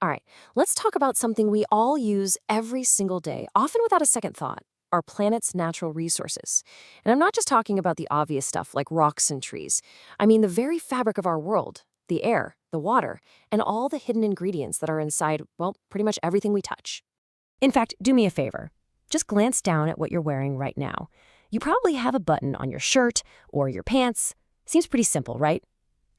All right, let's talk about something we all use every single day, often without a second thought, our planet's natural resources. And I'm not just talking about the obvious stuff like rocks and trees. I mean the very fabric of our world, the air, the water, and all the hidden ingredients that are inside, well, pretty much everything we touch. In fact, do me a favor. Just glance down at what you're wearing right now. You probably have a button on your shirt or your pants. Seems pretty simple, right?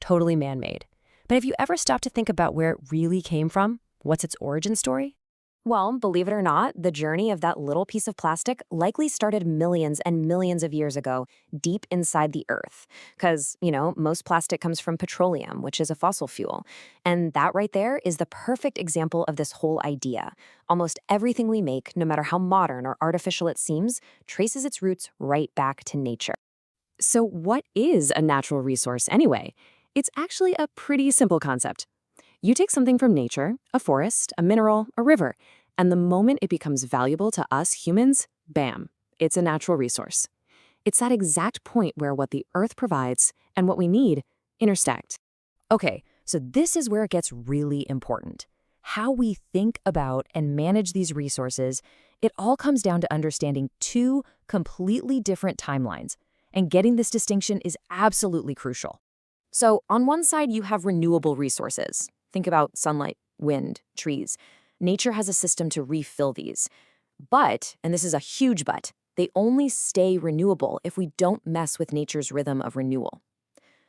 Totally man-made. But have you ever stopped to think about where it really came from? What's its origin story? Well, believe it or not, the journey of that little piece of plastic likely started millions and millions of years ago, deep inside the earth. Because, most plastic comes from petroleum, which is a fossil fuel. And that right there is the perfect example of this whole idea. Almost everything we make, no matter how modern or artificial it seems, traces its roots right back to nature. So what is a natural resource anyway? It's actually a pretty simple concept. You take something from nature, a forest, a mineral, a river, and the moment it becomes valuable to us humans, bam, it's a natural resource. It's that exact point where what the earth provides and what we need intersect. Okay, so this is where it gets really important. How we think about and manage these resources, it all comes down to understanding two completely different timelines, and getting this distinction is absolutely crucial. So on one side, you have renewable resources. Think about sunlight, wind, trees. Nature has a system to refill these. But, and this is a huge but, they only stay renewable if we don't mess with nature's rhythm of renewal.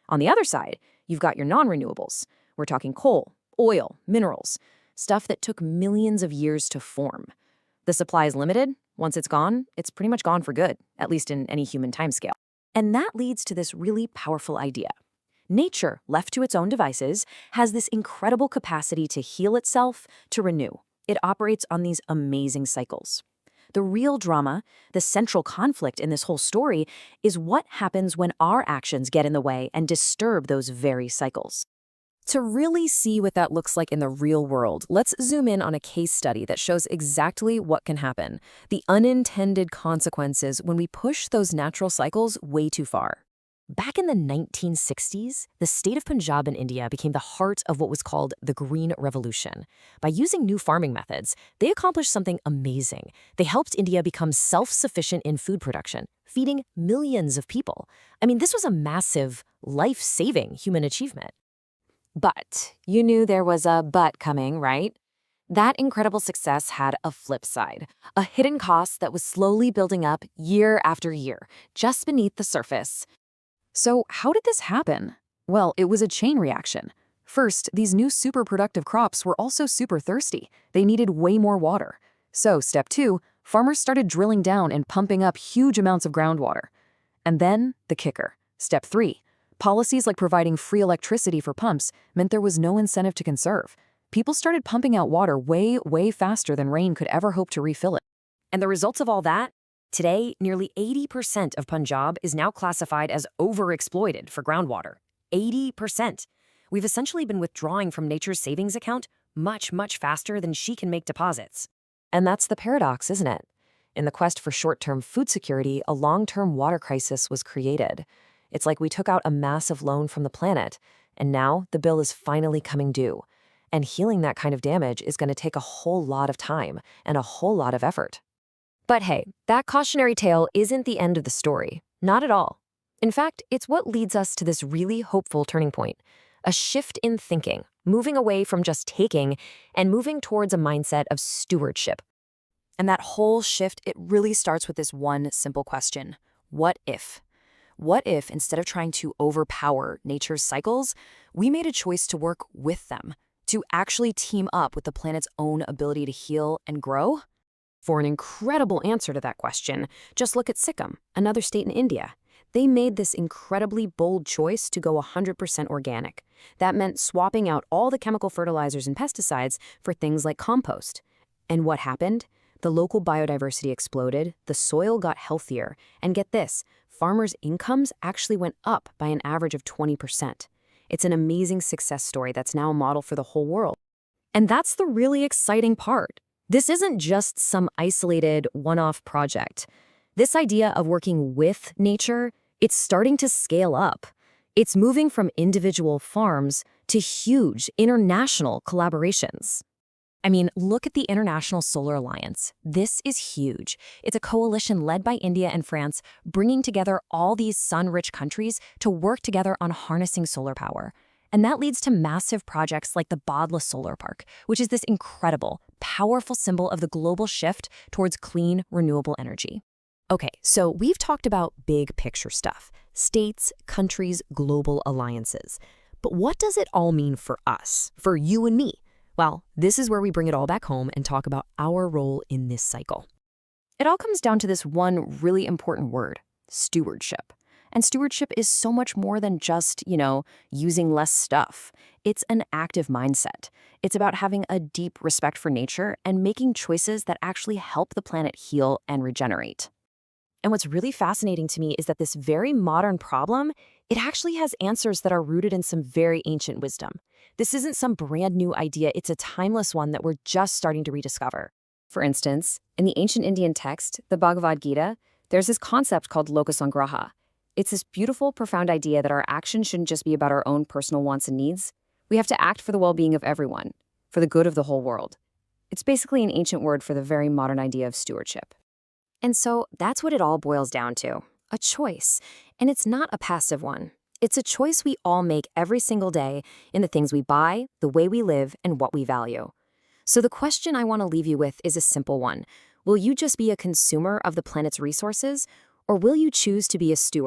On the other side, you've got your non-renewables. We're talking coal, oil, minerals, stuff that took millions of years to form. The supply is limited. Once it's gone, it's pretty much gone for good, at least in any human timescale. And that leads to this really powerful idea. Nature, left to its own devices, has this incredible capacity to heal itself, to renew. It operates on these amazing cycles. The real drama, the central conflict in this whole story, is what happens when our actions get in the way and disturb those very cycles. To really see what that looks like in the real world, let's zoom in on a case study that shows exactly what can happen, the unintended consequences when we push those natural cycles way too far. Back in the 1960s, the state of Punjab in India became the heart of what was called the Green Revolution. By using new farming methods, they accomplished something amazing. They helped India become self-sufficient in food production, feeding millions of people. I mean, this was a massive, life-saving human achievement. But you knew there was a but coming, right? That incredible success had a flip side, a hidden cost that was slowly building up year after year, just beneath the surface. So how did this happen? Well, it was a chain reaction. First, these new super productive crops were also super thirsty. They needed way more water. So, step 2, farmers started drilling down and pumping up huge amounts of groundwater. And then, the kicker. Step 3, policies like providing free electricity for pumps meant there was no incentive to conserve. People started pumping out water way, way faster than rain could ever hope to refill it. And the results of all that? Today, nearly 80% of Punjab is now classified as over-exploited for groundwater. 80%. We've essentially been withdrawing from nature's savings account much, much faster than she can make deposits. And that's the paradox, isn't it? In the quest for short-term food security, a long-term water crisis was created. It's like we took out a massive loan from the planet, and now the bill is finally coming due. And healing that kind of damage is going to take a whole lot of time and a whole lot of effort. But hey, that cautionary tale isn't the end of the story. Not at all. In fact, it's what leads us to this really hopeful turning point. A shift in thinking, moving away from just taking and moving towards a mindset of stewardship. And that whole shift, it really starts with this one simple question. What if? What if, instead of trying to overpower nature's cycles, we made a choice to work with them, to actually team up with the planet's own ability to heal and grow? For an incredible answer to that question, just look at Sikkim, another state in India. They made this incredibly bold choice to go 100% organic. That meant swapping out all the chemical fertilizers and pesticides for things like compost. And what happened? The local biodiversity exploded, the soil got healthier, and get this, farmers' incomes actually went up by an average of 20%. It's an amazing success story that's now a model for the whole world. And that's the really exciting part. This isn't just some isolated, one-off project. This idea of working with nature, it's starting to scale up. It's moving from individual farms to huge international collaborations. I mean, look at the International Solar Alliance. This is huge. It's a coalition led by India and France, bringing together all these sun-rich countries to work together on harnessing solar power. And that leads to massive projects like the Bodla Solar Park, which is this incredible, powerful symbol of the global shift towards clean, renewable energy. Okay, so we've talked about big picture stuff: states, countries, global alliances. But what does it all mean for us, for you and me? Well, this is where we bring it all back home and talk about our role in this cycle. It all comes down to this one really important word: stewardship. And stewardship is so much more than just, using less stuff. It's an active mindset. It's about having a deep respect for nature and making choices that actually help the planet heal and regenerate. And what's really fascinating to me is that this very modern problem, it actually has answers that are rooted in some very ancient wisdom. This isn't some brand new idea, it's a timeless one that we're just starting to rediscover. For instance, in the ancient Indian text, the Bhagavad Gita, there's this concept called Lokasangraha. It's this beautiful, profound idea that our actions shouldn't just be about our own personal wants and needs. We have to act for the well-being of everyone, for the good of the whole world. It's basically an ancient word for the very modern idea of stewardship. And so that's what it all boils down to: a choice. And it's not a passive one. It's a choice we all make every single day in the things we buy, the way we live, and what we value. So the question I want to leave you with is a simple one. Will you just be a consumer of the planet's resources, or will you choose to be a steward?